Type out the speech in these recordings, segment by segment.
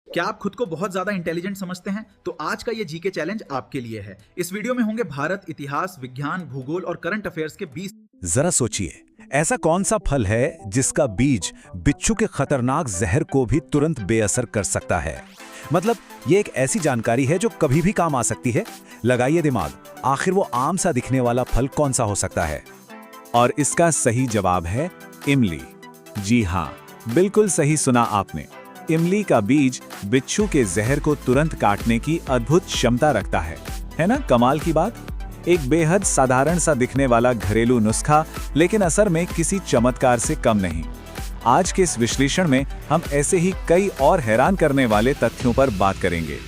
क्या आप खुद को बहुत ज्यादा इंटेलिजेंट समझते हैं? तो आज का ये जीके चैलेंज आपके लिए है। इस वीडियो में होंगे भारत, इतिहास, विज्ञान, भूगोल और करंट अफेयर्स के 20। जरा सोचिए, ऐसा कौन सा फल है जिसका बीज बिच्छू के खतरनाक जहर को भी तुरंत बेअसर कर सकता है? मतलब ये एक ऐसी जानकारी है जो कभी भी काम आ सकती है। लगाइए दिमाग, आखिर वो आम सा दिखने वाला फल कौन सा हो सकता है? और इसका सही जवाब है इमली। जी हाँ, बिल्कुल सही सुना आपने। इमली का बीज बिच्छू के जहर को तुरंत काटने की अद्भुत क्षमता रखता है ना? कमाल की बात। एक बेहद साधारण सा दिखने वाला घरेलू नुस्खा, लेकिन असर में किसी चमत्कार से कम नहीं। आज के इस विश्लेषण में हम ऐसे ही कई और हैरान करने वाले तथ्यों पर बात करेंगे।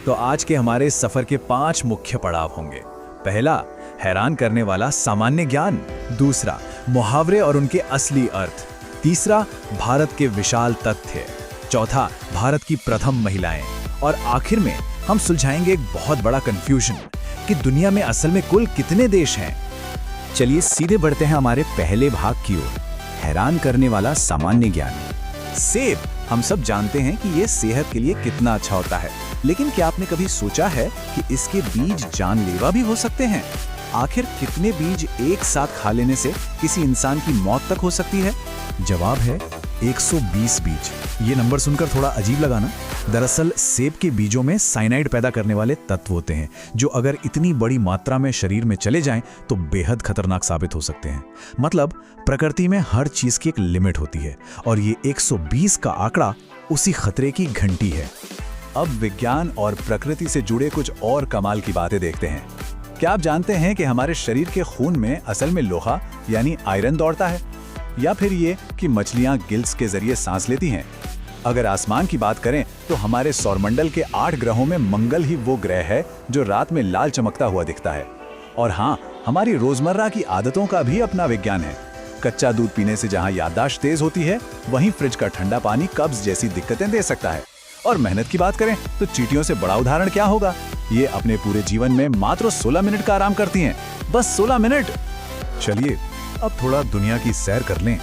तो आज के हमारे सफर के 5 मुख्य पड़ाव होंगे। पहला, हैरान करने वाला सामान्य ज्ञान। दूसरा, मुहावरे और उनके असली अर्थ। तीसरा, भारत के विशाल तथ्य। चौथा, भारत की प्रथम महिलाएं। और आखिर में हम सुलझाएंगे एक बहुत बड़ा कंफ्यूजन कि दुनिया में असल में कुल कितने देश हैं। चलिए सीधे बढ़ते हैं हमारे पहले भाग की ओर, हैरान करने वाला सामान्य ज्ञान। सेब, हम सब जानते हैं कि ये सेहत के लिए कितना अच्छा होता है, लेकिन क्या आपने कभी सोचा है कि इसके बीज जानलेवा भी हो सकते हैं? आखिर कितने बीज एक साथ खा लेने से किसी इंसान की मौत तक हो सकती है? जवाब है 120 बीज। ये नंबर सुनकर थोड़ा अजीब लगा ना? दरअसल सेब के बीजों में साइनाइड पैदा करने वाले तत्व होते हैं, जो अगर इतनी बड़ी मात्रा में शरीर में चले जाएं तो बेहद खतरनाक साबित हो सकते हैं। मतलब प्रकृति में हर चीज की एक लिमिट होती है, और ये 120 का आंकड़ा उसी खतरे की घंटी है। अब विज्ञान और प्रकृति से जुड़े कुछ और कमाल की बातें देखते हैं। क्या आप जानते हैं कि हमारे शरीर के खून में असल में लोहा यानी आयरन दौड़ता है? या फिर ये कि मछलियां गिल्स के जरिए सांस लेती हैं? अगर आसमान की बात करें तो हमारे सौरमंडल के 8 ग्रहों में मंगल ही वो ग्रह है जो रात में लाल चमकता हुआ दिखता है। और हाँ, हमारी रोजमर्रा की आदतों का भी अपना विज्ञान है। कच्चा दूध पीने से जहाँ याददाश्त तेज होती है, वहीं फ्रिज का ठंडा पानी कब्ज जैसी दिक्कतें दे सकता है। और मेहनत की बात करें तो चींटियों से बड़ा उदाहरण क्या होगा? ये अपने पूरे जीवन में मात्र 16 मिनट का आराम करती हैं। बस 16 मिनट। चलिए अब थोड़ा दुनिया की सैर कर लें।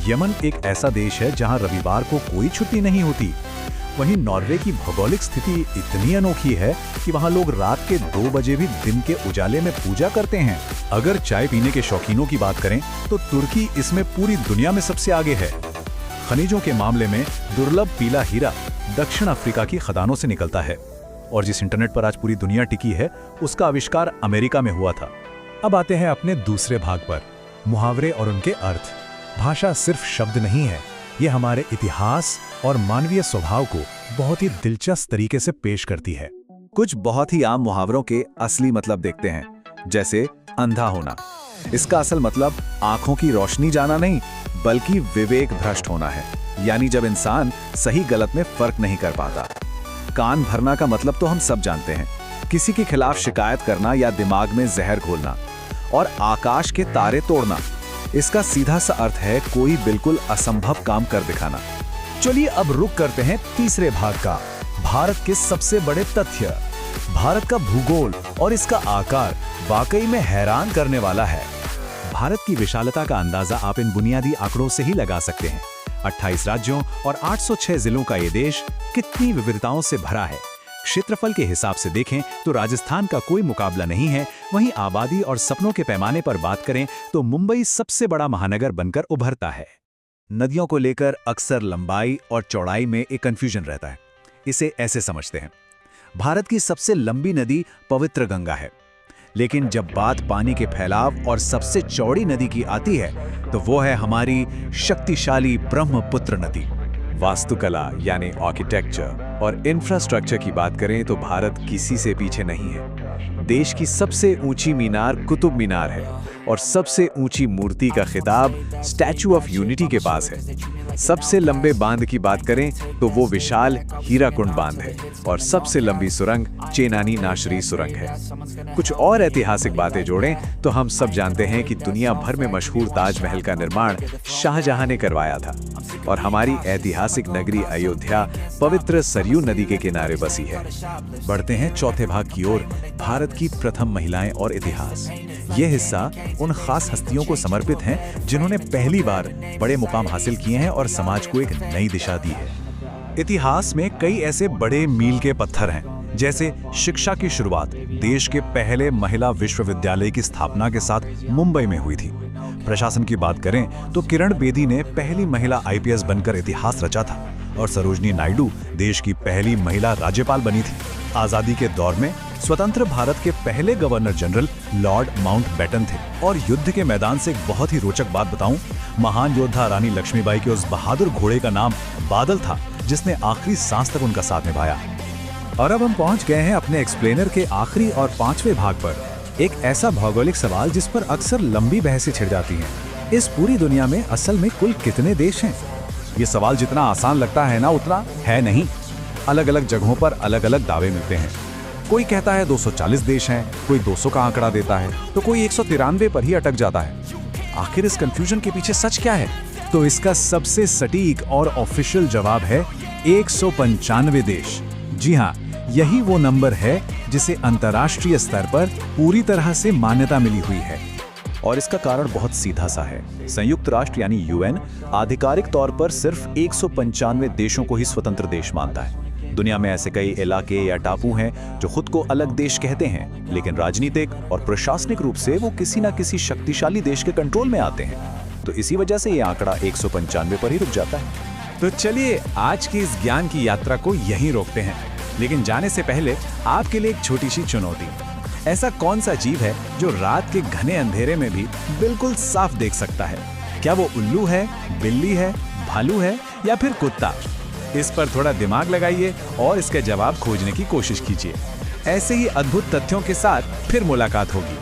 यमन एक ऐसा देश है जहां रविवार को कोई छुट्टी नहीं होती। वहीं नॉर्वे की भौगोलिक स्थिति इतनी अनोखी है कि वहां लोग रात के 2 बजे भी दिन के उजाले में पूजा करते हैं। अगर चाय पीने के शौकीनों की बात करें तो तुर्की इसमें पूरी दुनिया में सबसे आगे है। खनिजों के मामले में दुर्लभ पीला हीरा दक्षिण अफ्रीका की खदानों से निकलता है। और जिस इंटरनेट पर आज पूरी दुनिया टिकी है, उसका आविष्कार अमेरिका में हुआ था। अब आते हैं अपने दूसरे भाग पर, मुहावरे और उनके अर्थ। भाषा सिर्फ शब्द नहीं है, ये हमारे इतिहास और मानवीय स्वभाव को बहुत ही दिलचस्प तरीके से पेश करती है। कुछ बहुत ही आम मुहावरों के असली मतलब देखते हैं, जैसे अंधा होना। इसका असल मतलब आंखों की रोशनी जाना नहीं, बल्कि विवेक भ्रष्ट होना है, यानी जब इंसान सही गलत में फर्क नहीं कर पाता। कान भरना का मतलब तो हम सब जानते हैं, किसी के खिलाफ शिकायत करना या दिमाग में जहर घोलना। और आकाश के तारे तोड़ना, इसका सीधा सा अर्थ है कोई बिल्कुल असंभव काम कर दिखाना। चलिए अब रुक करते हैं तीसरे भाग का, भारत के सबसे बड़े तथ्य। भारत का भूगोल और इसका आकार वाकई में हैरान करने वाला है। भारत की विशालता का अंदाजा आप इन बुनियादी आंकड़ों से ही लगा सकते हैं। 28 राज्यों और 806 जिलों का ये देश कितनी विविधताओं से भरा है। क्षेत्रफल के हिसाब से देखें तो राजस्थान का कोई मुकाबला नहीं है। वहीं आबादी और सपनों के पैमाने पर बात करें तो मुंबई सबसे बड़ा महानगर बनकर उभरता है। नदियों को लेकर अक्सर लंबाई और चौड़ाई में एक कंफ्यूजन रहता है। इसे ऐसे समझते हैं, भारत की सबसे लंबी नदी पवित्र गंगा है, लेकिन जब बात पानी के फैलाव और सबसे चौड़ी नदी की आती है तो वो है हमारी शक्तिशाली ब्रह्मपुत्र नदी। वास्तुकला यानी आर्किटेक्चर और इंफ्रास्ट्रक्चर की बात करें तो भारत किसी से पीछे नहीं है। देश की सबसे ऊंची मीनार कुतुब मीनार है और सबसे ऊंची मूर्ति का खिताब स्टैचू ऑफ यूनिटी के पास है। सबसे लंबे बांध की बात करें तो वो विशाल हीराकुंड बांध है और सबसे लंबी सुरंग चेनानी नाशरी सुरंग है। कुछ और ऐतिहासिक बातें जोड़ें तो हम सब जानते हैं कि दुनिया भर में मशहूर ताजमहल का निर्माण शाहजहां ने करवाया था और हमारी ऐतिहासिक नगरी अयोध्या पवित्र सरयू नदी के किनारे बसी है। बढ़ते हैं चौथे भाग की ओर, भारत की प्रथम महिलाएं और इतिहास। ये हिस्सा उन खास हस्तियों को समर्पित है जिन्होंने पहली बार बड़े मुकाम हासिल किए हैं और समाज को एक नई दिशा दी है। इतिहास में कई ऐसे बड़े मील के पत्थर हैं, जैसे शिक्षा की शुरुआत देश के पहले महिला विश्वविद्यालय की स्थापना के साथ मुंबई में हुई थी। प्रशासन की बात करें तो किरण बेदी ने पहली महिला आईपीएस बनकर इतिहास रचा था और सरोजनी नायडू देश की पहली महिला राज्यपाल बनी थी। आजादी के दौर में स्वतंत्र भारत के पहले गवर्नर जनरल लॉर्ड माउंटबेटन थे। और युद्ध के मैदान से एक बहुत ही रोचक बात बताऊं, महान योद्धा रानी लक्ष्मीबाई के उस बहादुर घोड़े का नाम बादल था, जिसने आखिरी सांस तक उनका साथ निभाया। और अब हम पहुंच गए हैं अपने एक्सप्लेनर के आखिरी और 5वें भाग पर, एक ऐसा भौगोलिक सवाल जिस पर अक्सर लंबी बहसें छिड़ जाती हैं। इस पूरी दुनिया में असल में कुल कितने देश हैं? ये सवाल जितना आसान लगता है ना, उतना है नहीं। अलग अलग जगहों पर अलग अलग दावे मिलते हैं। कोई कहता है 240 देश हैं, कोई 200 का आंकड़ा देता है, तो कोई 193 पर ही अटक जाता है। आखिर इस कंफ्यूजन के पीछे सच क्या है? तो इसका सबसे सटीक और ऑफिशियल जवाब है 195 देश। जी हाँ, यही वो नंबर है जिसे अंतर्राष्ट्रीय स्तर पर पूरी तरह से मान्यता मिली हुई है। और इसका कारण बहुत सीधा सा है। संयुक्त राष्ट्र यानी यूएन आधिकारिक तौर पर सिर्फ 195 देशों को ही स्वतंत्र देश मानता है। दुनिया में ऐसे कई इलाके या टापू हैं जो खुद को अलग देश कहते हैं, लेकिन राजनीतिक और प्रशासनिक रूप से वो किसी न किसी शक्तिशाली देश के कंट्रोल में आते हैं। तो इसी वजह से ये आंकड़ा 195 पर ही रुक जाता है। तो चलिए आज की इस ज्ञान की यात्रा को यहीं रोकते हैं, लेकिन जाने से पहले आपके लिए एक छोटी सी चुनौती। ऐसा कौन सा जीव है जो रात के घने अंधेरे में भी बिल्कुल साफ देख सकता है? क्या वो उल्लू है, बिल्ली है, भालू है या फिर कुत्ता? इस पर थोड़ा दिमाग लगाइए और इसके जवाब खोजने की कोशिश कीजिए। ऐसे ही अद्भुत तथ्यों के साथ फिर मुलाकात होगी।